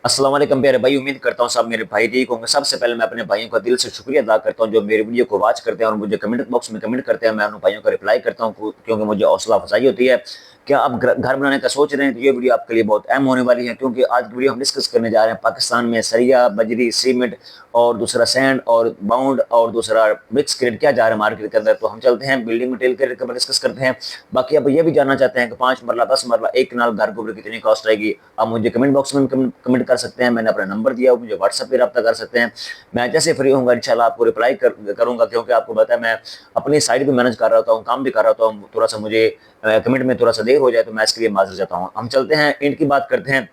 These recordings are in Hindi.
अस्सलाम वालेकुम प्यारे भाई, उम्मीद करता हूँ सब मेरे भाई ठीक होंगे। सबसे पहले मैं अपने भाइयों का दिल से शुक्रिया अदा करता हूँ जो मेरे वीडियो को वॉच करते हैं और मुझे कमेंट बॉक्स में कमेंट करते हैं। मैं उन भाइयों का रिप्लाई करता हूँ क्योंकि मुझे हौसला अफजाई होती है। क्या आप घर बनाने का सोच रहे हैं तो ये वीडियो आपके लिए बहुत अहम होने वाली है, क्योंकि आज की वीडियो हम डिस्कस करने जा रहे हैं पाकिस्तान में सरिया, बजरी, सीमेंट और दूसरा सैंड और बाउंड और दूसरा ब्रिक्स का रेट क्या जा रहा है मार्केट के अंदर। तो हम चलते हैं बिल्डिंग मटेरियल के रेट के बारे में डिस्कस करते हैं। बाकी आप ये भी जानना चाहते हैं कि 5 मरला 10 मरला एक कनाल घर के ऊपर कितनी कॉस्ट आएगी, आप मुझे कमेंट बॉक्स में कमेंट कर सकते हैं। मैंने अपना नंबर दिया, मुझे व्हाट्सएप पे रब्ता कर सकते हैं। मैं जैसे फ्री होऊंगा इंशाल्लाह आपको रिप्लाई करूंगा, क्योंकि आपको पता है मैं अपनी साइड भी मैनेज कर रहा हूँ, काम भी कर रहा हूँ। थोड़ा सा मुझे कमेंट में थोड़ा सा देर हो जाए तो मैं इसके लिए माजर चाहता हूँ। हम चलते हैं ईंट की बात करते हैं।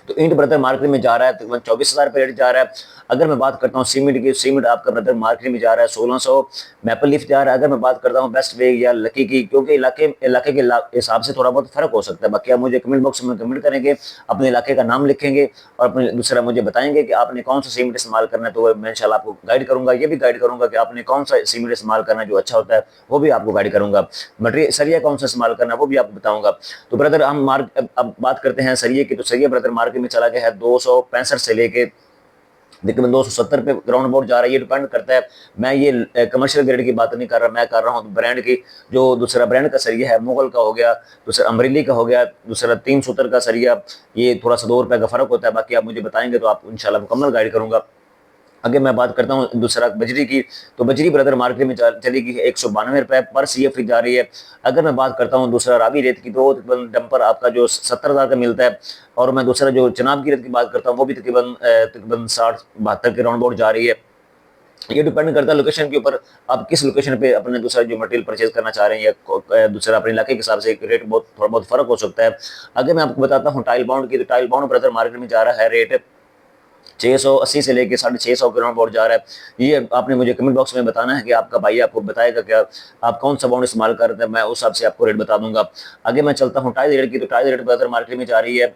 तो ईंट ब्रदर मार्केट में जा रहा है तकरीबन 24,000 रुपये रेट जा रहा है। अगर मैं बात करता हूँ सीमेंट की, सीमेंट आपका ब्रदर मार्केट में जा रहा है 1600। मैपल लीफ जा रहा है। अगर मैं बात करता हूँ बेस्ट वे या लकी की, क्योंकि इलाके इलाके के हिसाब से थोड़ा बहुत फर्क हो सकता है। बाकी आप मुझे कमेंट बॉक्स में कमेंट करेंगे, अपने इलाके का नाम लिखेंगे और अपने दूसरा मुझे बताएंगे कि आपने कौन सा सीमेंट इस्तेमाल करना है। तो मैं इंशाल्लाह आपको गाइड करूंगा, ये भी गाइड करूंगा कि आपने कौन सा सीमेंट इस्तेमाल करना है जो अच्छा होता है, वो भी आपको गाइड करूंगा। मटेरियल सरिया कौन सा इस्तेमाल करना है वो भी आपको बताऊंगा। तो ब्रदर हम अब बात करते हैं सरिये की। तो सरिया ब्रदर मार्केट में चला गया है 265 से लेके तकरीबन 270 पे ग्राउंड बोर्ड जा रहा है। ये डिपेंड करता है, मैं ये कमर्शियल ग्रेड की बात नहीं कर रहा, मैं कर रहा हूँ ब्रांड की। जो दूसरा ब्रांड का सरिया है, मुगल का हो गया, दूसरा अमरीली का हो गया, दूसरा 3 सूत्र का सरिया, ये थोड़ा सा 2 रुपए का फर्क होता है। बाकी आप मुझे बताएंगे तो आप इंशाल्लाह मुकम्मल गाइड करूंगा। अगर मैं बात करता हूँ दूसरा बजरी की, तो बजरी ब्रदर मार्केट में चली गई 192 रुपए पर CF जा रही है। अगर मैं बात करता हूँ दूसरा रावी रेत की, तो तकरीबन डंपर आपका जो 70,000 का मिलता है। और मैं दूसरा जो चनाब की रेत की बात करता हूँ वो भी तकरीबन 60-72 के राउंड बोर्ड जा रही है। ये डिपेंड करता है लोकेशन के ऊपर, आप किस लोकेशन पे अपने दूसरा जो मटेरियल परचेज करना चाह रहे हैं, या दूसरा अपने इलाके के हिसाब से रेट बहुत थोड़ा बहुत फर्क हो सकता है। अगर मैं आपको बताता हूँ टाइल बाउंड की, तो टाइल बाउंड ब्रदर मार्केट में जा रहा है रेट 680 से लेके 650 के राउंड बोर्ड जा रहा है। ये आपने मुझे कमेंट बॉक्स में बताना है कि आपका भाई आपको बताएगा क्या आप कौन सा बाउंड इस्तेमाल करते हैं, मैं उस हिसाब से आपको रेट बता दूंगा। आगे मैं चलता हूँ टाइल रेट की। तो टाइल रेट ब्रदर मार्केट में जा रही है,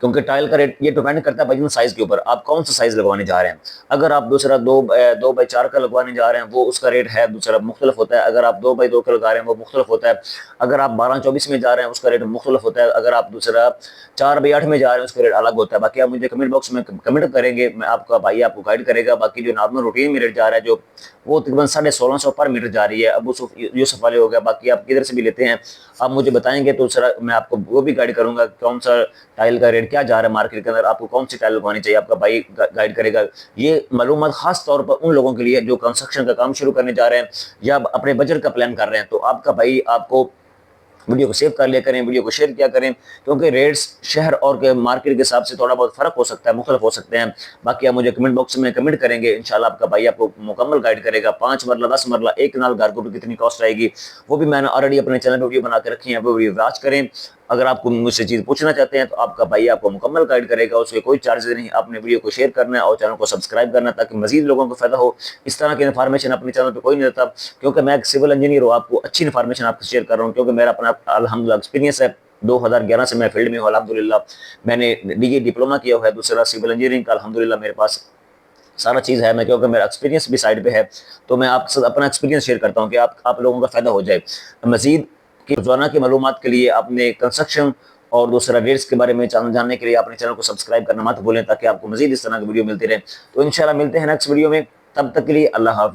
क्योंकि टाइल का रेट ये डिपेंड करता है भाई साइज के ऊपर, आप कौन सा साइज लगवाने जा रहे हैं। अगर आप दूसरा 2x4 का लगवाने जा रहे हैं वो उसका रेट है दूसरा मुख्तलिफ होता है। अगर आप 2x2 का लगा रहे हैं वो मुख्तलिफ होता है। अगर आप 12-24 में जा रहे हैं उसका रेट मुख्तलिफ होता है। अगर आप दूसरा 4x8 में जा रहे हैं उसका रेट अलग होता है। बाकी आप मुझे कमेंट बॉक्स में कमेंट करेंगे, मैं आपका भाई आपको गाइड करेगा। बाकी जो नॉर्मल रूटीन में रेट जा रहा है जो वो तकरीबन 1650 पर मीटर जा रही है। अब यूसुफ वाले हो गया, बाकी आप किधर से भी लेते हैं आप मुझे बताएंगे तो सर मैं आपको वो भी गाइड करूंगा कौन सा टाइल का रेट क्या जा रहा है मार्केट के अंदर, आपको कौन सी टाइल लगवानी चाहिए, आपका भाई गाइड करेगा। ये मालूमात खास तौर पर उन लोगों के लिए जो कंस्ट्रक्शन का काम शुरू करने जा रहे हैं या अपने बजट का प्लान कर रहे हैं। तो आपका भाई आपको वीडियो को सेव कर लिया करें, वीडियो को शेयर किया करें, क्योंकि रेट्स शहर और के मार्केट के हिसाब से थोड़ा बहुत फर्क हो सकता है, मुख्तलिफ हो सकते हैं। बाकी आप मुझे कमेंट बॉक्स में कमेंट करेंगे, इंशाल्लाह आपका भाई आपको मुकम्मल गाइड करेगा। 5 मरला 10 मरला एक कनाल घर को भी कितनी कॉस्ट आएगी वो भी मैंने ऑलरेडी अपने चैनल पर वीडियो बना के रखी है, वो वीडियो वॉच करें। अगर आपको मुझसे चीज़ पूछना चाहते हैं तो आपका भाई आपको मुकम्मल गाइड करेगा, उसके कोई चार्जेस नहीं। आपने वीडियो को शेयर करना है और चैनल को सब्सक्राइब करना है ताकि मजीद लोगों को फायदा हो। इस तरह की इन्फॉर्मेशन अपने चैनल पर कोई नहीं देता, क्योंकि मैं एक सिविल इंजीनियर हूँ, आपको अच्छी इन्फॉर्मेशन आपको शेयर कर रहा हूँ, क्योंकि मेरा अपना अल्हम्दुलिल्लाह एक्सपीरियंस है। 2011 से मैं फील्ड में हूँ अल्हम्दुलिल्लाह। मैंने डीए डिप्लोमा किया हुआ है, दूसरा सिविल इंजीनियरिंग का अल्हम्दुलिल्लाह मेरे पास सारा चीज़ है। मैं क्योंकि मेरा एक्सपीरियंस भी साइड पे है, तो मैं आपके साथ अपना एक्सपीरियंस शेयर करता हूँ कि आप लोगों का फायदा हो जाए। मजीद की रोजाना की मालूमात के लिए आपने कंस्ट्रक्शन और दूसरा रेट्स के बारे में जानने के लिए अपने चैनल को सब्सक्राइब करना मत भूलें, ताकि आपको मजीद इस तरह की वीडियो मिलती रहे। तो इंशाल्लाह मिलते हैं नेक्स्ट वीडियो में, तब तक के लिए अल्लाह हाफिज़।